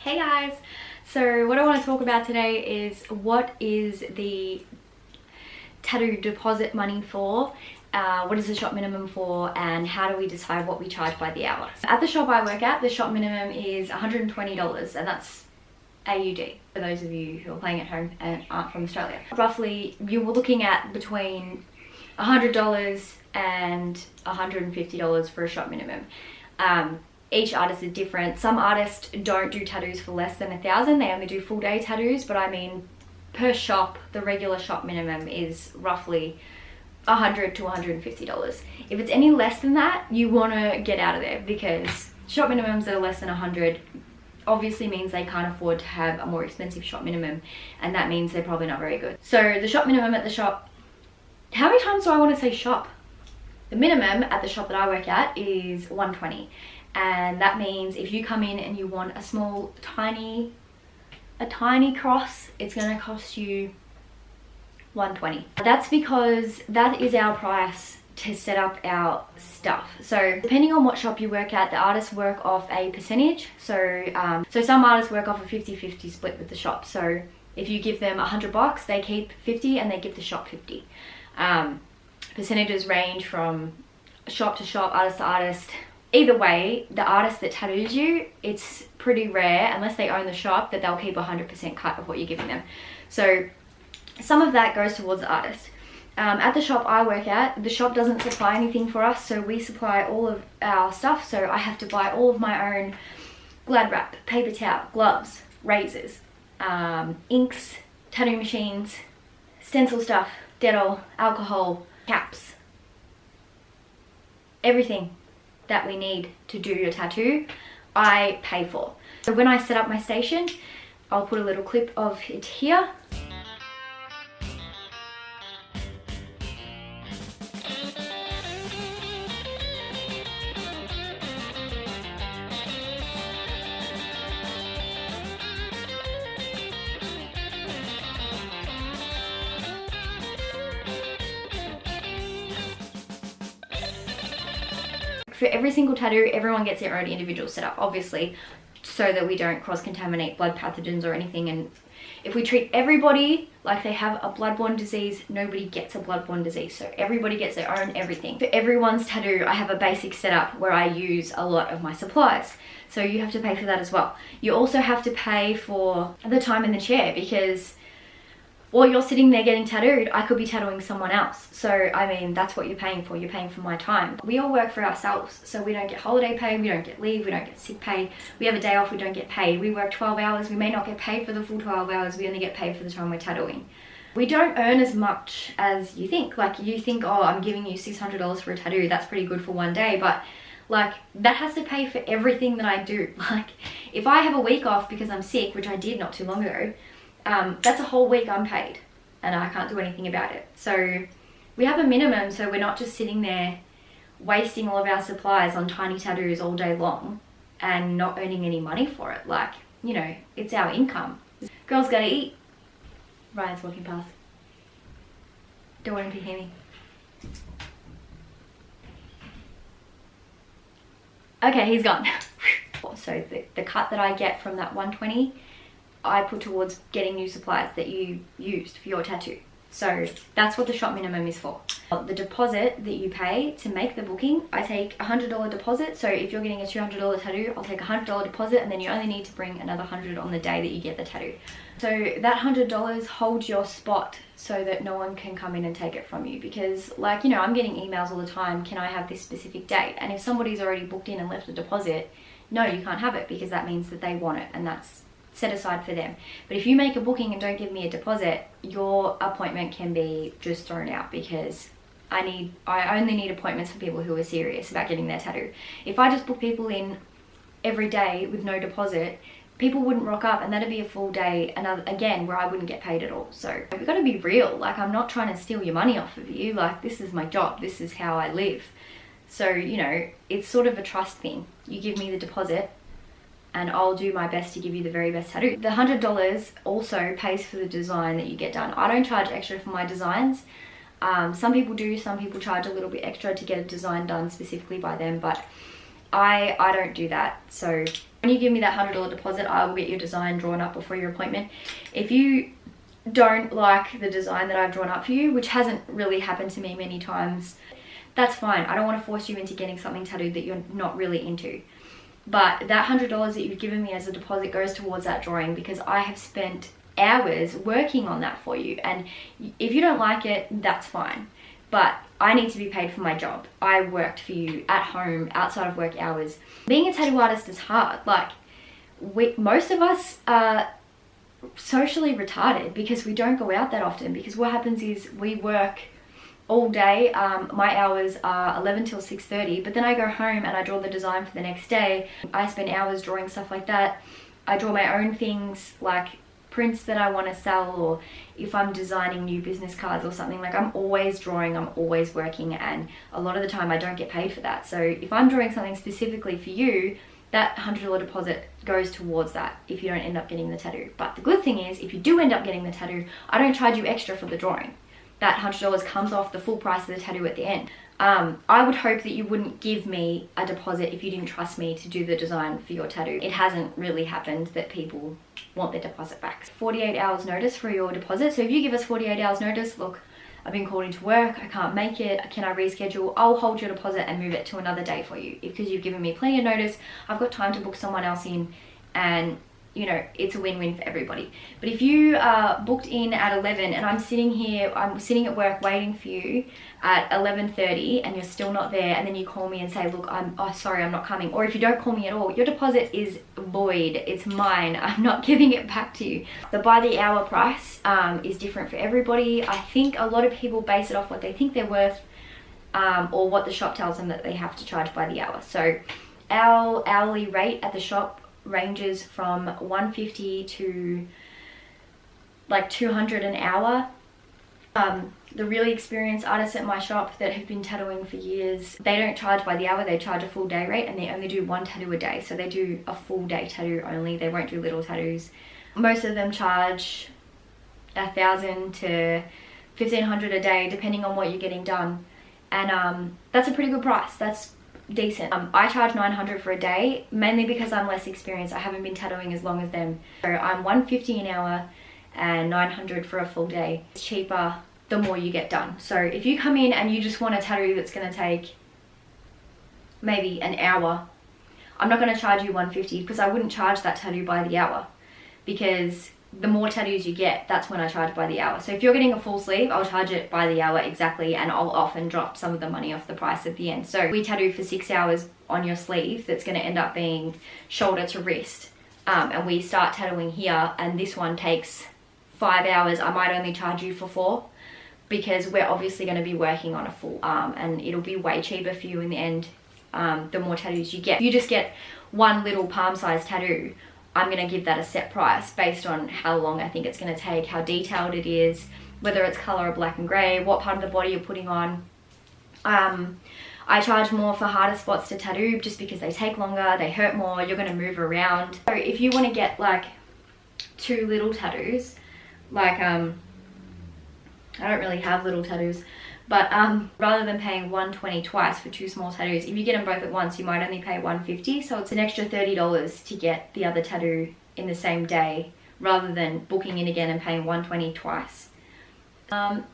Hey guys, so what I want to talk about today is what is the tattoo deposit money for, what is the shop minimum for, and how do we decide what we charge by the hour. At the shop I work at, the shop minimum is $120, and that's AUD for those of you who are playing at home and aren't from Australia. Roughly you were looking at between $100 and $150 for a shop minimum. Each artist is different. Some artists don't do tattoos for less than $1,000, they only do full day tattoos, but I mean per shop the regular shop minimum is roughly $100 to $150. If it's any less than that, you want to get out of there, because shop minimums that are less than 100 obviously means they can't afford to have a more expensive shop minimum, and that means they're probably not very good. So the shop minimum at the shop, how many times do I want to say shop? The minimum at the shop that I work at is $120, and that means if you come in and you want a small tiny cross, it's going to cost you $120. That's because that is our price to set up our stuff. So depending on what shop you work at, the artists work off a percentage. So some artists work off a 50-50 split with the shop. So if you give them $100, they keep 50 and they give the shop 50. Percentages range from shop to shop, artist to artist. Either way, the artist that tattoos you, it's pretty rare, unless they own the shop, that they'll keep 100% cut of what you're giving them. So some of that goes towards the artist. At the shop I work at, the shop doesn't supply anything for us, so we supply all of our stuff. So I have to buy all of my own glad wrap, paper towel, gloves, razors, inks, tattoo machines, stencil stuff, Dettol, alcohol, caps, everything that we need to do your tattoo, I pay for. So when I set up my station, I'll put a little clip of it here. For every single tattoo, everyone gets their own individual setup, obviously, so that we don't cross-contaminate blood pathogens or anything. And if we treat everybody like they have a bloodborne disease, nobody gets a bloodborne disease. So everybody gets their own everything. For everyone's tattoo, I have a basic setup where I use a lot of my supplies. So you have to pay for that as well. You also have to pay for the time in the chair, because while you're sitting there getting tattooed, I could be tattooing someone else. So, I mean, that's what you're paying for. You're paying for my time. We all work for ourselves, so we don't get holiday pay, we don't get leave, we don't get sick pay. We have a day off, we don't get paid. We work 12 hours, we may not get paid for the full 12 hours, we only get paid for the time we're tattooing. We don't earn as much as you think. Like, you think, oh, I'm giving you $600 for a tattoo, that's pretty good for one day, but like, that has to pay for everything that I do. Like, if I have a week off because I'm sick, which I did not too long ago, that's a whole week unpaid, and I can't do anything about it. So we have a minimum, so we're not just sitting there wasting all of our supplies on tiny tattoos all day long and not earning any money for it. Like, you know, it's our income. Girls gotta eat. Ryan's walking past. Don't want him to hear me. Okay, he's gone. So the cut that I get from that 120, I put towards getting new supplies that you used for your tattoo. So that's what the shop minimum is for. The deposit that you pay to make the booking, I take a $100 deposit. So if you're getting a $200 tattoo, I'll take a $100 deposit, and then you only need to bring another $100 on the day that you get the tattoo. So that $100 holds your spot so that no one can come in and take it from you. Because, like, you know, I'm getting emails all the time, can I have this specific date? And if somebody's already booked in and left a deposit, no, you can't have it, because that means that they want it, and that's set aside for them. But if you make a booking and don't give me a deposit, your appointment can be just thrown out, because I only need appointments for people who are serious about getting their tattoo. If I just book people in every day with no deposit, people wouldn't rock up, and that'd be a full day again where I wouldn't get paid at all. So we've got to be real. Like, I'm not trying to steal your money off of you. Like, this is my job, this is how I live. So, you know, it's sort of a trust thing. You give me the deposit and I'll do my best to give you the very best tattoo. The $100 also pays for the design that you get done. I don't charge extra for my designs. Some people do, some people charge a little bit extra to get a design done specifically by them, but I don't do that. So When you give me that $100 deposit, I will get your design drawn up before your appointment. If you don't like the design that I've drawn up for you, which hasn't really happened to me many times, that's fine. I don't want to force you into getting something tattooed that you're not really into. But that $100 that you've given me as a deposit goes towards that drawing, because I have spent hours working on that for you. And if you don't like it, that's fine. But I need to be paid for my job. I worked for you at home, outside of work hours. Being a tattoo artist is hard. Like, most of us are socially retarded because we don't go out that often, because what happens is we work all day. My hours are 11 till 6:30, but then I go home and I draw the design for the next day. I spend hours drawing stuff like that. I draw my own things, like prints that I want to sell, or if I'm designing new business cards or something. Like, I'm always drawing, I'm always working, and a lot of the time I don't get paid for that. So if I'm drawing something specifically for you, that $100 deposit goes towards that if you don't end up getting the tattoo. But the good thing is, if you do end up getting the tattoo, I don't charge you extra for the drawing. That $100 comes off the full price of the tattoo at the end. I would hope that you wouldn't give me a deposit if you didn't trust me to do the design for your tattoo. It hasn't really happened that people want their deposit back. 48 hours notice for your deposit. So if you give us 48 hours notice, look, I've been called into work, I can't make it, can I reschedule? I'll hold your deposit and move it to another day for you, because you've given me plenty of notice. I've got time to book someone else in, and you know, it's a win-win for everybody. But if you are booked in at 11 and I'm sitting at work waiting for you at 11:30 and you're still not there, and then you call me and say, look, sorry, I'm not coming. Or if you don't call me at all, your deposit is void. It's mine. I'm not giving it back to you. The by the hour price is different for everybody. I think a lot of people base it off what they think they're worth, or what the shop tells them that they have to charge by the hour. So our hourly rate at the shop ranges from $150 to like $200 an hour. The really experienced artists at my shop that have been tattooing for years, they don't charge by the hour, they charge a full day rate, and they only do one tattoo a day. So they do a full day tattoo only, they won't do little tattoos. Most of them charge $1,000 to $1,500 a day, depending on what you're getting done. And that's a pretty good price. That's decent. I charge $900 for a day, mainly because I'm less experienced. I haven't been tattooing as long as them. So I'm $150 an hour and $900 for a full day. It's cheaper the more you get done. So if you come in and you just want a tattoo that's going to take maybe an hour, I'm not going to charge you $150, because I wouldn't charge that tattoo by the hour, because the more tattoos you get, that's when I charge by the hour. So if you're getting a full sleeve, I'll charge it by the hour exactly, and I'll often drop some of the money off the price at the end. So we tattoo for 6 hours on your sleeve, that's going to end up being shoulder to wrist, and we start tattooing here, and this one takes 5 hours. I might only charge you for 4, because we're obviously going to be working on a full arm, and it'll be way cheaper for you in the end, the more tattoos you get. If you just get one little palm size tattoo, I'm going to give that a set price based on how long I think it's going to take, how detailed it is, whether it's color or black and gray, what part of the body you're putting on. I charge more for harder spots to tattoo, just because they take longer, they hurt more, you're going to move around. So if you want to get like 2 little tattoos, like I don't really have little tattoos, but rather than paying $120 twice for 2 small tattoos, if you get them both at once, you might only pay $150. So it's an extra $30 to get the other tattoo in the same day, rather than booking in again and paying $120 twice.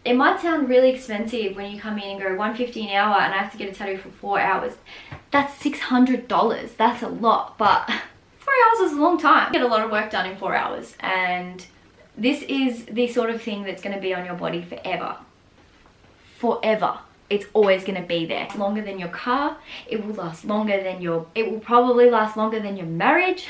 It might sound really expensive when you come in and go $150 an hour and I have to get a tattoo for 4 hours. That's $600. That's a lot, but 4 hours is a long time. You get a lot of work done in 4 hours, and this is the sort of thing that's going to be on your body forever. Forever. It's always going to be there. Longer than your car. It will last longer than it will probably last longer than your marriage.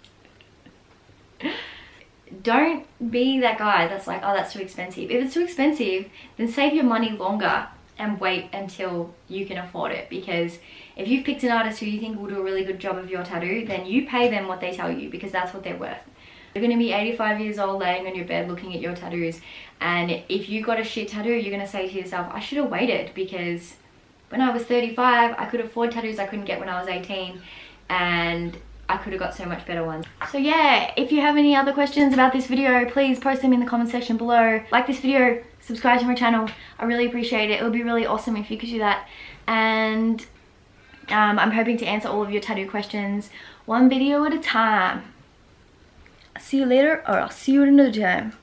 Don't be that guy that's like, oh, that's too expensive. If it's too expensive, then save your money longer and wait until you can afford it. Because if you've picked an artist who you think will do a really good job of your tattoo, then you pay them what they tell you, because that's what they're worth. You're going to be 85 years old laying on your bed looking at your tattoos, and if you got a shit tattoo, you're going to say to yourself, I should have waited, because when I was 35 I could afford tattoos I couldn't get when I was 18, and I could have got so much better ones. So yeah, if you have any other questions about this video, please post them in the comment section below. Like this video, subscribe to my channel, I really appreciate it. It would be really awesome if you could do that. And I'm hoping to answer all of your tattoo questions, one video at a time. I'll see you later, or I'll see you at another time.